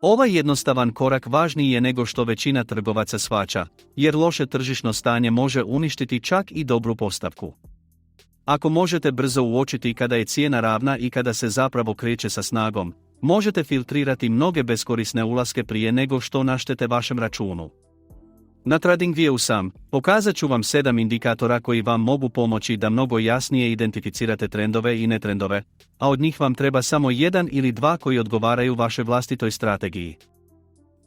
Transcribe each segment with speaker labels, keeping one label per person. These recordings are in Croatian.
Speaker 1: Ovaj jednostavan korak važniji je nego što većina trgovaca shvaća, jer loše tržišno stanje može uništiti čak i dobru postavku. Ako možete brzo uočiti kada je cijena ravna i kada se zapravo kreće sa snagom, možete filtrirati mnoge beskorisne ulaske prije nego što naštete vašem računu. Na TradingView sam pokazat ću vam 7 indikatora koji vam mogu pomoći da mnogo jasnije identificirate trendove i netrendove, a od njih vam treba samo 1 ili 2 koji odgovaraju vašoj vlastitoj strategiji.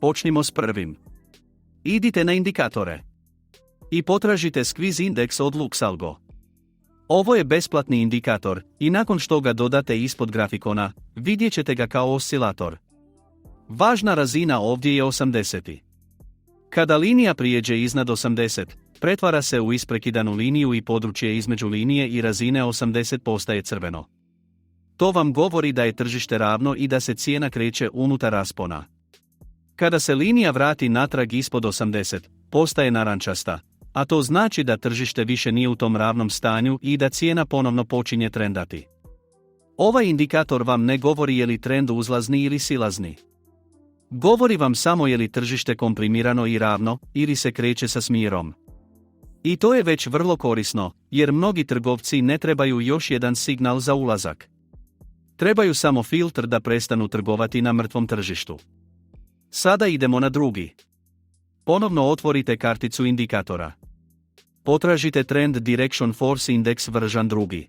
Speaker 1: Počnimo s prvim. Idite na indikatore i potražite Squeeze Index od Luxalgo. Ovo je besplatni indikator i nakon što ga dodate ispod grafikona, vidjet ćete ga kao oscilator. Važna razina ovdje je 80. Kada linija prijeđe iznad 80, pretvara se u isprekidanu liniju i područje između linije i razine 80 postaje crveno. To vam govori da je tržište ravno i da se cijena kreće unutar raspona. Kada se linija vrati natrag ispod 80, postaje narančasta, a to znači da tržište više nije u tom ravnom stanju i da cijena ponovno počinje trendati. Ovaj indikator vam ne govori je li trend uzlazni ili silazni. Govori vam samo je li tržište komprimirano i ravno, ili se kreće sa smjerom. I to je već vrlo korisno, jer mnogi trgovci ne trebaju još jedan signal za ulazak. Trebaju samo filtr da prestanu trgovati na mrtvom tržištu. Sada idemo na drugi. Ponovno otvorite karticu indikatora. Potražite Trend Direction Force Index version 2.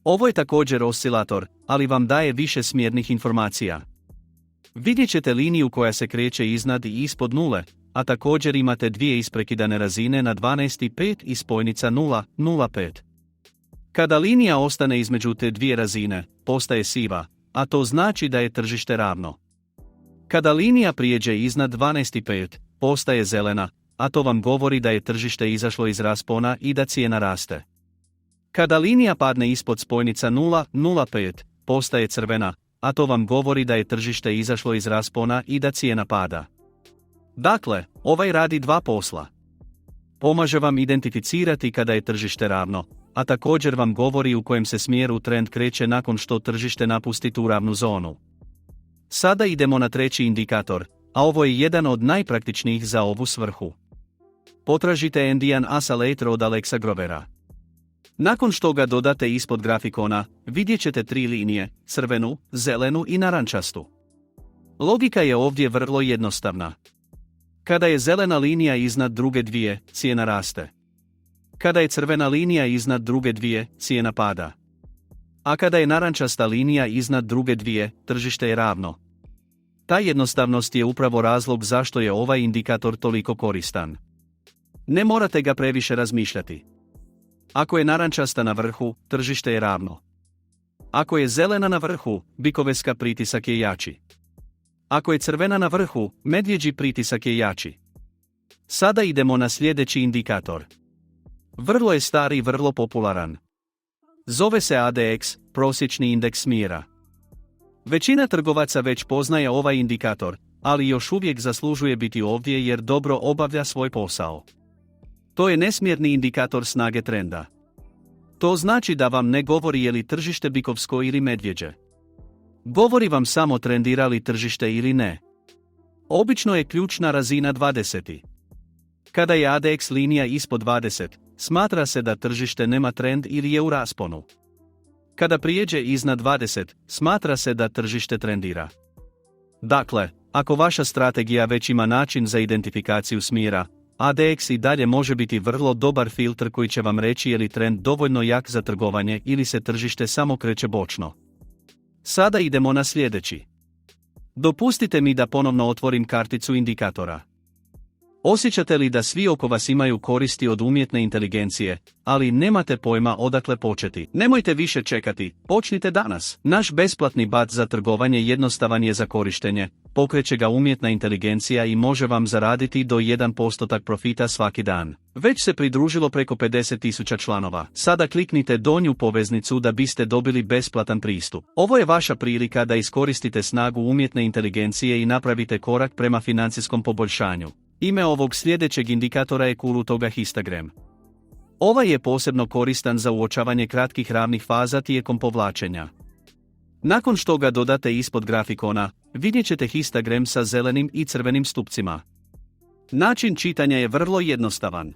Speaker 1: Ovo je također oscilator, ali vam daje više smjernih informacija. Vidjet ćete liniju koja se kreće iznad i ispod nule, a također imate dvije isprekidane razine na 12,5 i spojnica 0,05. Kada linija ostane između te dvije razine, postaje siva, a to znači da je tržište ravno. Kada linija prijeđe iznad 12,5, postaje zelena, a to vam govori da je tržište izašlo iz raspona i da cijena raste. Kada linija padne ispod spojnica 0,05, postaje crvena, a to vam govori da je tržište izašlo iz raspona i da cijena pada. Dakle, ovaj radi dva posla. Pomaže vam identificirati kada je tržište ravno, a također vam govori u kojem se smjeru trend kreće nakon što tržište napusti tu ravnu zonu. Sada idemo na treći indikator, a ovo je jedan od najpraktičnijih za ovu svrhu. Potražite Indian Oscillator od Alexa Grovera. Nakon što ga dodate ispod grafikona, vidjet ćete tri linije, crvenu, zelenu i narančastu. Logika je ovdje vrlo jednostavna. Kada je zelena linija iznad druge dvije, cijena raste. Kada je crvena linija iznad druge dvije, cijena pada. A kada je narančasta linija iznad druge dvije, tržište je ravno. Ta jednostavnost je upravo razlog zašto je ovaj indikator toliko koristan. Ne morate ga previše razmišljati. Ako je narančasta na vrhu, tržište je ravno. Ako je zelena na vrhu, bikoveska pritisak je jači. Ako je crvena na vrhu, medvjeđi pritisak je jači. Sada idemo na sljedeći indikator. Vrlo je star i vrlo popularan. Zove se ADX, prosječni indeks smjera. Većina trgovaca već poznaje ovaj indikator, ali još uvijek zaslužuje biti ovdje jer dobro obavlja svoj posao. To je nesmjerni indikator snage trenda. To znači da vam ne govori je li tržište bikovsko ili medvjeđe. Govori vam samo trendira li tržište ili ne. Obično je ključna razina 20. Kada je ADX linija ispod 20, smatra se da tržište nema trend ili je u rasponu. Kada prijeđe iznad 20, smatra se da tržište trendira. Dakle, ako vaša strategija već ima način za identifikaciju smjera, ADX i dalje može biti vrlo dobar filtr koji će vam reći je li trend dovoljno jak za trgovanje ili se tržište samo kreće bočno. Sada idemo na sljedeći. Dopustite mi da ponovno otvorim karticu indikatora. Osjećate li da svi oko vas imaju koristi od umjetne inteligencije, ali nemate pojma odakle početi? Nemojte više čekati, počnite danas. Naš besplatni bat za trgovanje jednostavan je za korištenje, pokreće ga umjetna inteligencija i može vam zaraditi do 1% profita svaki dan. Već se pridružilo preko 50.000 članova. Sada kliknite donju poveznicu da biste dobili besplatan pristup. Ovo je vaša prilika da iskoristite snagu umjetne inteligencije i napravite korak prema financijskom poboljšanju. Ime ovog sljedećeg indikatora je Kulutogah histogram. Ovaj je posebno koristan za uočavanje kratkih ravnih faza tijekom povlačenja. Nakon što ga dodate ispod grafikona, vidjet ćete histogram sa zelenim i crvenim stupcima. Način čitanja je vrlo jednostavan.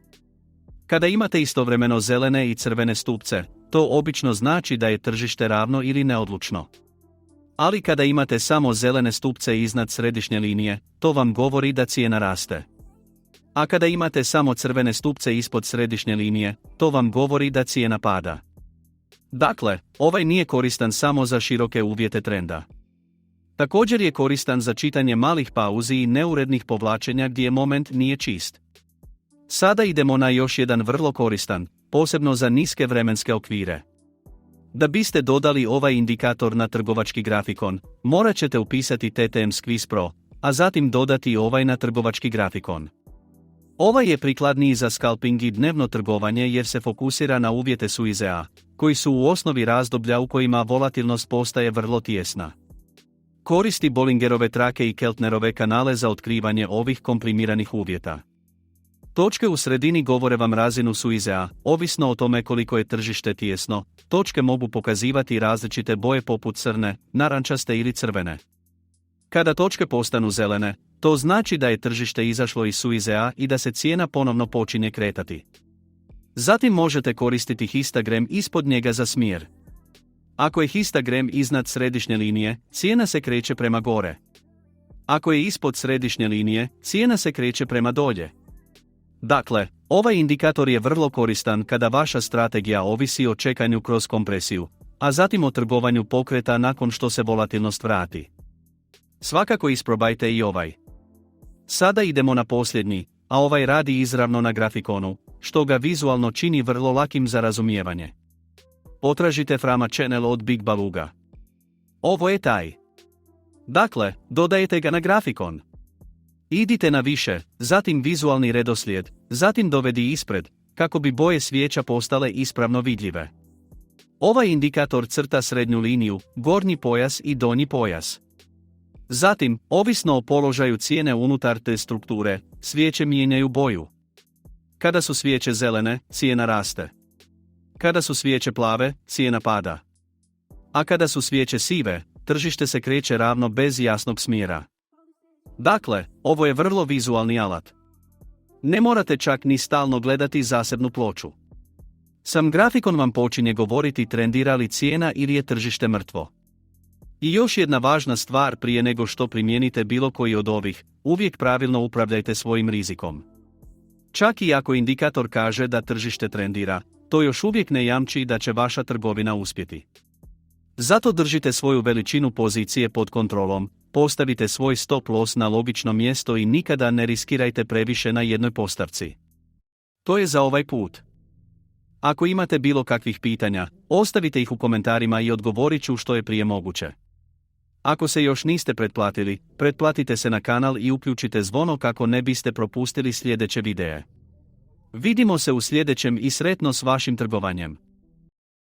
Speaker 1: Kada imate istovremeno zelene i crvene stupce, to obično znači da je tržište ravno ili neodlučno. Ali kada imate samo zelene stupce iznad središnje linije, to vam govori da cijena raste. A kada imate samo crvene stupce ispod središnje linije, to vam govori da cijena pada. Dakle, ovaj nije koristan samo za široke uvjete trenda. Također je koristan za čitanje malih pauzi i neurednih povlačenja gdje moment nije čist. Sada idemo na još jedan vrlo koristan, posebno za niske vremenske okvire. Da biste dodali ovaj indikator na trgovački grafikon, morat ćete upisati TTM Squeeze Pro, a zatim dodati ovaj na trgovački grafikon. Ovaj je prikladniji za scalping i dnevno trgovanje jer se fokusira na uvjete Suizea, koji su u osnovi razdoblja u kojima volatilnost postaje vrlo tijesna. Koristi Bollingerove trake i Keltnerove kanale za otkrivanje ovih komprimiranih uvjeta. Točke u sredini govore vam razinu Suizea, ovisno o tome koliko je tržište tijesno, točke mogu pokazivati različite boje poput crne, narančaste ili crvene. Kada točke postanu zelene, to znači da je tržište izašlo iz Suizea i da se cijena ponovno počinje kretati. Zatim možete koristiti histogram ispod njega za smjer. Ako je histogram iznad središnje linije, cijena se kreće prema gore. Ako je ispod središnje linije, cijena se kreće prema dolje. Dakle, ovaj indikator je vrlo koristan kada vaša strategija ovisi o čekanju kroz kompresiju, a zatim o trgovanju pokreta nakon što se volatilnost vrati. Svakako isprobajte i ovaj. Sada idemo na posljednji, a ovaj radi izravno na grafikonu, što ga vizualno čini vrlo lakim za razumijevanje. Potražite Frama Channel od Big Baluga. Ovo je taj. Dakle, dodajete ga na grafikon. Idite na više, zatim vizualni redoslijed, zatim dovedi ispred, kako bi boje svijeća postale ispravno vidljive. Ovaj indikator crta srednju liniju, gornji pojas i donji pojas. Zatim, ovisno o položaju cijene unutar te strukture, svijeće mijenjaju boju. Kada su svijeće zelene, cijena raste. Kada su svijeće plave, cijena pada. A kada su svijeće sive, tržište se kreće ravno bez jasnog smjera. Dakle, ovo je vrlo vizualni alat. Ne morate čak ni stalno gledati zasebnu ploču. Sam grafikon vam počinje govoriti trendira li cijena ili je tržište mrtvo. I još jedna važna stvar prije nego što primijenite bilo koji od ovih, uvijek pravilno upravljajte svojim rizikom. Čak i ako indikator kaže da tržište trendira, to još uvijek ne jamči da će vaša trgovina uspjeti. Zato držite svoju veličinu pozicije pod kontrolom, postavite svoj stop loss na logično mjesto i nikada ne riskirajte previše na jednoj postavci. To je za ovaj put. Ako imate bilo kakvih pitanja, ostavite ih u komentarima i odgovorit ću što je prije moguće. Ako se još niste pretplatili, pretplatite se na kanal i uključite zvono kako ne biste propustili sljedeće videe. Vidimo se u sljedećem i sretno s vašim trgovanjem.